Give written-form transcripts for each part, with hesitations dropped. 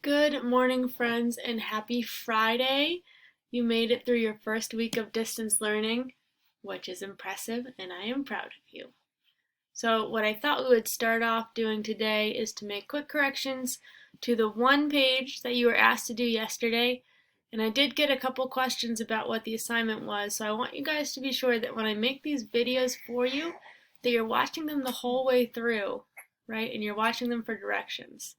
Good morning, friends, and happy Friday. You made it through your first week of distance learning, which is impressive, and I am proud of you. So what I thought we would start off doing today is to make quick corrections to the one page that you were asked to do yesterday. And I did get a couple questions about what the assignment was, so I want you guys to be sure that when I make these videos for you, that you're watching them the whole way through, right? And you're watching them for directions.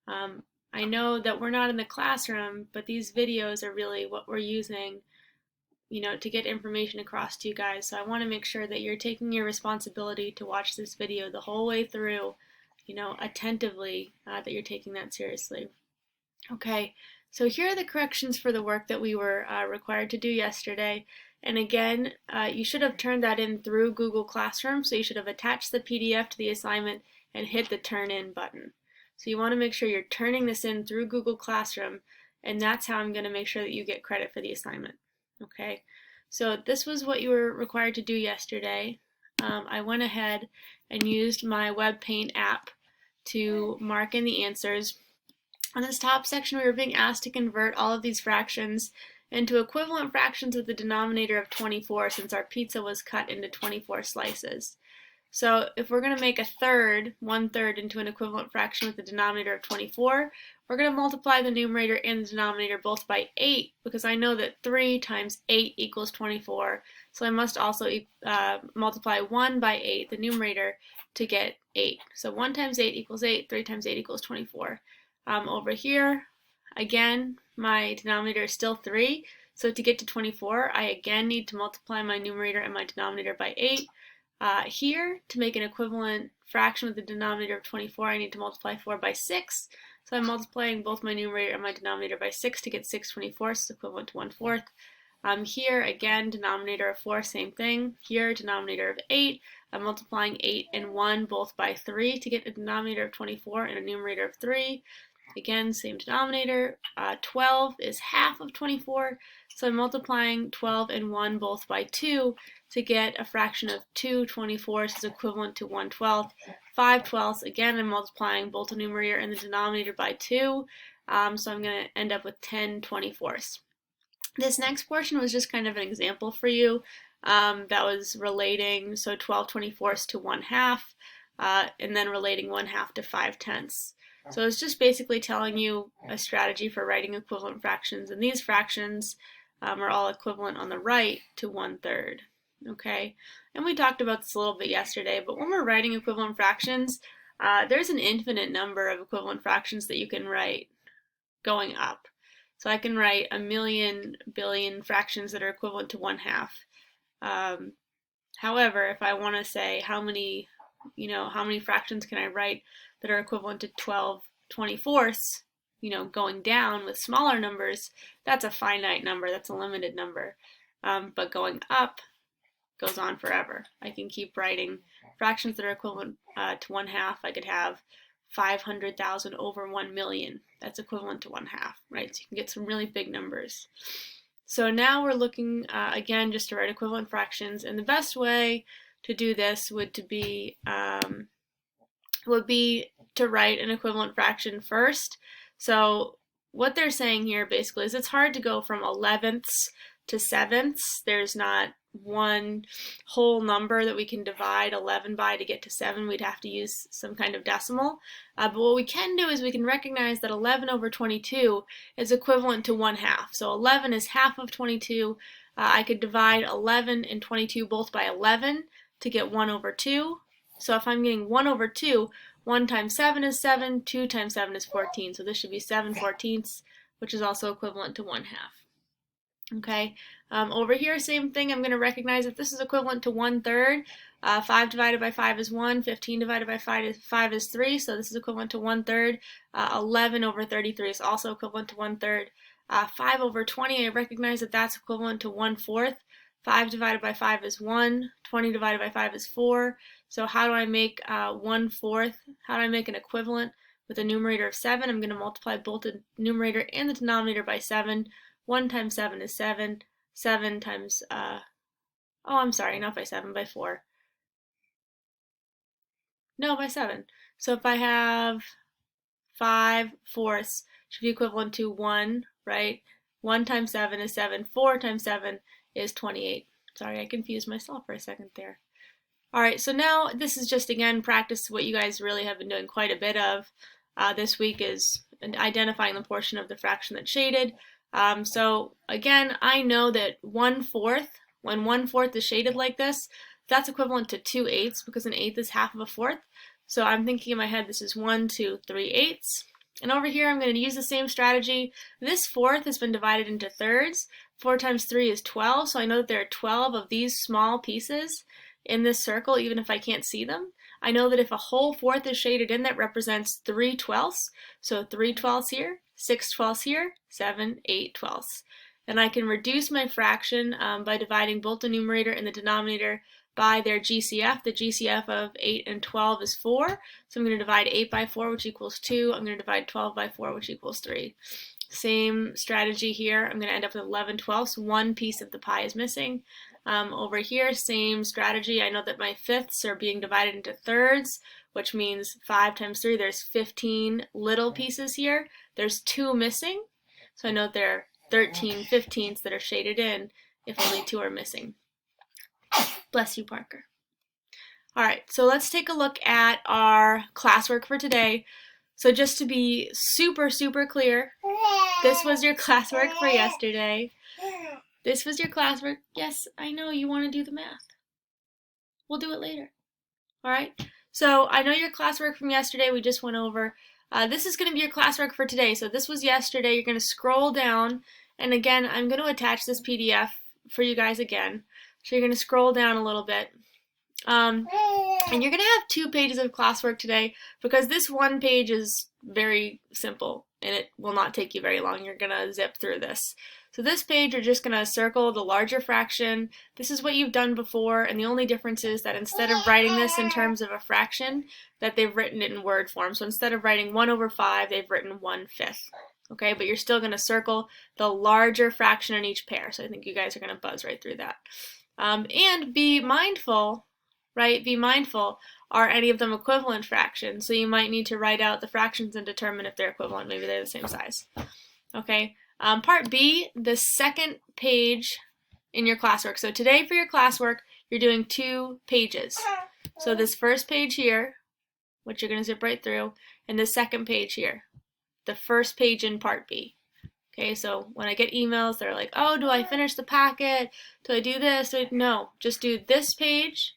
Um, I know that we're not in the classroom, but these videos are really what we're using, to get information across to you guys. So I want to make sure that you're taking your responsibility to watch this video the whole way through, attentively, that you're taking that seriously. Okay, so here are the corrections for the work that we were required to do yesterday. And again, you should have turned that in through Google Classroom, so you should have attached the PDF to the assignment and hit the Turn In button. So you want to make sure you're turning this in through Google Classroom, and that's how I'm going to make sure that you get credit for the assignment. Okay, so this was what you were required to do yesterday. I went ahead and used my WebPaint app to mark in the answers. On this top section, we were being asked to convert all of these fractions into equivalent fractions with a denominator of 24, since our pizza was cut into 24 slices. So if we're going to make a third, 1/3, into an equivalent fraction with a denominator of 24, we're going to multiply the numerator and the denominator both by 8, because I know that 3 times 8 equals 24. So I must also multiply 1 by 8, the numerator, to get 8. So 1 times 8 equals 8, 3 times 8 equals 24. Over here, again, my denominator is still 3. So to get to 24, I again need to multiply my numerator and my denominator by 8. Here, to make an equivalent fraction with the denominator of 24, I need to multiply 4 by 6. So I'm multiplying both my numerator and my denominator by 6 to get 6 24ths, equivalent to 1/4. Here, again, denominator of 4, same thing. Here, denominator of 8. I'm multiplying 8 and 1 both by 3 to get a denominator of 24 and a numerator of 3. Again, same denominator. 12 is half of 24, so I'm multiplying 12 and 1 both by 2 to get a fraction of 2 24ths is equivalent to 1/12. 5/12, again, I'm multiplying both the numerator and the denominator by 2, so I'm going to end up with 10 24ths. This next portion was just kind of an example for you. That was relating, so 12 24ths to 1/2, and then relating 1/2 to 5/10. So it's just basically telling you a strategy for writing equivalent fractions, and these fractions are all equivalent on the right to 1/3. Okay, and we talked about this a little bit yesterday, but when we're writing equivalent fractions, there's an infinite number of equivalent fractions that you can write going up. So I can write a million billion fractions that are equivalent to 1/2. However, if I want to say how many fractions can I write that are equivalent to 12 24ths, going down with smaller numbers, that's a finite number, that's a limited number. But going up goes on forever. I can keep writing fractions that are equivalent to 1/2. I could have 500,000 over 1 million. That's equivalent to 1/2, right? So you can get some really big numbers. So now we're looking, again, just to write equivalent fractions, and the best way to do this would be to write an equivalent fraction first. So what they're saying here basically is it's hard to go from 11ths to 7ths. There's not one whole number that we can divide 11 by to get to 7. We'd have to use some kind of decimal. But what we can do is we can recognize that 11 over 22 is equivalent to 1/2. So 11 is half of 22. I could divide 11 and 22 both by 11 to get 1 over 2. So if I'm getting 1 over 2, 1 times 7 is 7, 2 times 7 is 14. So this should be 7/14, which is also equivalent to 1/2. Okay, over here, same thing. I'm going to recognize that this is equivalent to 1/3. 5 divided by 5 is 1. 15 divided by 5 is 3. So this is equivalent to 1/3. 11 over 33 is also equivalent to 1/3. 5 over 20, I recognize that that's equivalent to 1/4. 5 divided by 5 is 1. 20 divided by 5 is 4. So how do I make 1/4? How do I make an equivalent with a numerator of 7? I'm going to multiply both the numerator and the denominator by 7. 1 times 7 is 7. 7 times, I'm sorry, not by 7, by 4. No, by 7. So if I have 5/4 should be equivalent to 1, right? 1 times 7 is 7. 4 times 7 is 28. Sorry, I confused myself for a second there. All right, so now this is just, again, practice what you guys really have been doing quite a bit of this week is identifying the portion of the fraction that's shaded. So again, I know that 1/4, when 1/4 is shaded like this, that's equivalent to 2/8 because an eighth is half of a fourth. So I'm thinking in my head this is 1, 2, 3/8. And over here I'm going to use the same strategy. This fourth has been divided into thirds. 4 times 3 is 12, so I know that there are 12 of these small pieces in this circle, even if I can't see them. I know that if a whole fourth is shaded in, that represents 3/12. So 3/12 here, 6/12 here, 7, 8/12. And I can reduce my fraction by dividing both the numerator and the denominator by their GCF. The GCF of 8 and 12 is 4. So I'm going to divide 8 by 4, which equals 2. I'm going to divide 12 by 4, which equals 3. Same strategy here. I'm going to end up with 11/12. One piece of the pie is missing. Over here, same strategy. I know that my fifths are being divided into thirds, which means 5 times 3, there's 15 little pieces here. There's 2 missing, so I know that there are 13 15ths that are shaded in if only 2 are missing. Bless you, Parker. All right, so let's take a look at our classwork for today. So just to be super, super clear, this was your classwork for yesterday. This was your classwork. Yes, I know you want to do the math. We'll do it later. All right? So I know your classwork from yesterday we just went over. This is going to be your classwork for today. So this was yesterday. You're going to scroll down. And again, I'm going to attach this PDF for you guys again. So you're going to scroll down a little bit. And you're going to have 2 pages of classwork today because this one page is very simple and it will not take you very long. You're going to zip through this. So this page, you're just going to circle the larger fraction. This is what you've done before, and the only difference is that instead of writing this in terms of a fraction, that they've written it in word form. So instead of writing 1/5, they've written 1/5. Okay, but you're still going to circle the larger fraction in each pair. So I think you guys are going to buzz right through that. And be mindful, right? Be mindful, are any of them equivalent fractions? So you might need to write out the fractions and determine if they're equivalent. Maybe they're the same size. Okay. Part B, the second page in your classwork. So today for your classwork, you're doing 2 pages. So this first page here, which you're going to zip right through, and the second page here, the first page in Part B. Okay, so when I get emails, they're like, oh, do I finish the packet? Do I do this? No, just do this page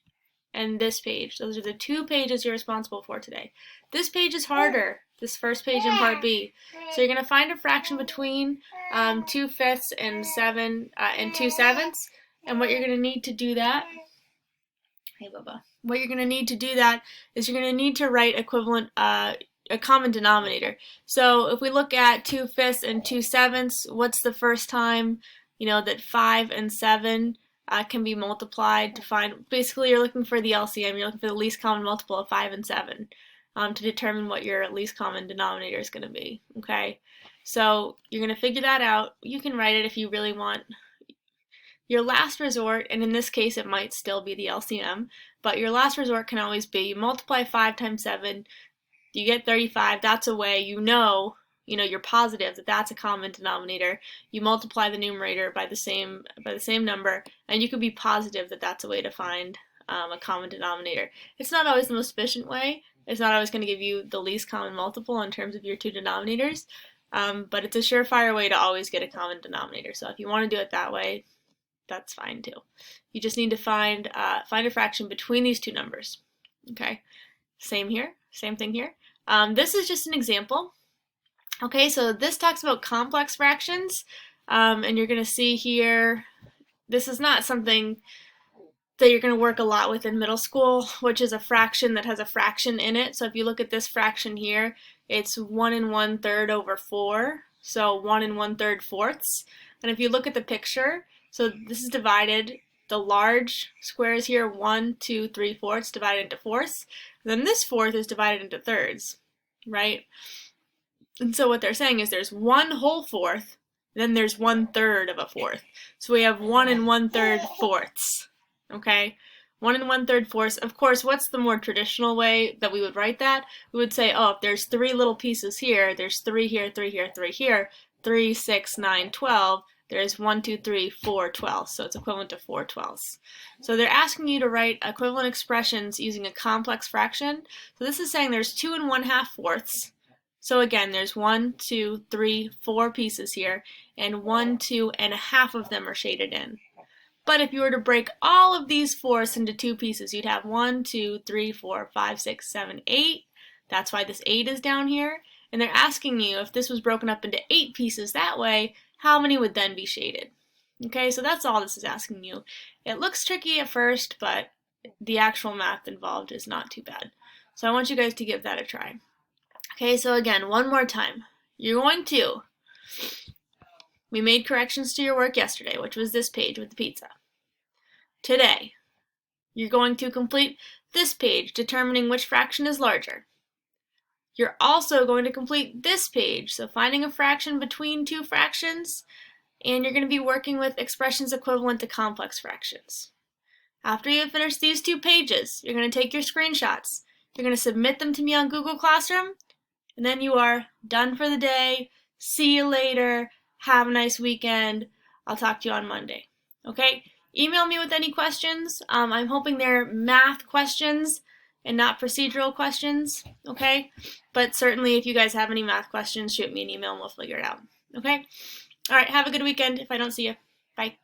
and this page. Those are the 2 pages you're responsible for today. This page is harder, this first page in Part B. So you're going to find a fraction between 2/5 and 7 and 2/7. And what you're going to need to do that, hey Bubba, what you're going to need to do that is you're going to need to write equivalent, a common denominator. So if we look at 2/5 and 2/7, what's the first time, that 5 and 7 can be multiplied to find, basically you're looking for the LCM, you're looking for the least common multiple of 5 and 7 to determine what your least common denominator is going to be, okay? So you're going to figure that out. You can write it if you really want. Your last resort, and in this case it might still be the LCM, but your last resort can always be you multiply 5 times 7, you get 35, that's a way you're positive that that's a common denominator. You multiply the numerator by the same number, and you could be positive that that's a way to find a common denominator. It's not always the most efficient way. It's not always going to give you the least common multiple in terms of your 2 denominators, but it's a surefire way to always get a common denominator. So if you want to do it that way, that's fine too. You just need to find a fraction between these 2 numbers. Okay, same here, same thing here. This is just an example. Okay, so this talks about complex fractions, and you're going to see here, this is not something that you're going to work a lot with in middle school, which is a fraction that has a fraction in it. So if you look at this fraction here, it's 1 1/3 over 4, so 1 1/3 fourths. And if you look at the picture, so this is divided, the large squares here, 1, 2, 3 fourths, divided into fourths. Then this fourth is divided into thirds, right? And so what they're saying is there's 1 whole fourth, then there's 1/3 of a fourth. So we have 1 1/3 fourths, okay? 1 1/3 fourths. Of course, what's the more traditional way that we would write that? We would say, oh, if there's 3 little pieces here, there's 3 here, 3 here, 3 here, 3, 6, 9, 12. There's 1, 2, 3, 4 twelfths, so it's equivalent to 4 twelfths. So they're asking you to write equivalent expressions using a complex fraction. So this is saying there's 2 1/2 fourths. So again, there's 1, 2, 3, 4 pieces here, and 1, 2, and a half of them are shaded in. But if you were to break all of these fourths into 2 pieces, you'd have 1, 2, 3, 4, 5, 6, 7, 8. That's why this 8 is down here. And they're asking you if this was broken up into 8 pieces that way, how many would then be shaded? Okay, so that's all this is asking you. It looks tricky at first, but the actual math involved is not too bad. So I want you guys to give that a try. Okay, so again, one more time. You're going to, we made corrections to your work yesterday, which was this page with the pizza. Today, you're going to complete this page determining which fraction is larger. You're also going to complete this page, so finding a fraction between 2 fractions, and you're going to be working with expressions equivalent to complex fractions. After you finish these 2 pages, you're going to take your screenshots, you're going to submit them to me on Google Classroom, and then you are done for the day. See you later. Have a nice weekend. I'll talk to you on Monday. Okay? Email me with any questions. I'm hoping they're math questions and not procedural questions, okay? But certainly if you guys have any math questions, shoot me an email and we'll figure it out, okay? All right, have a good weekend if I don't see you. Bye.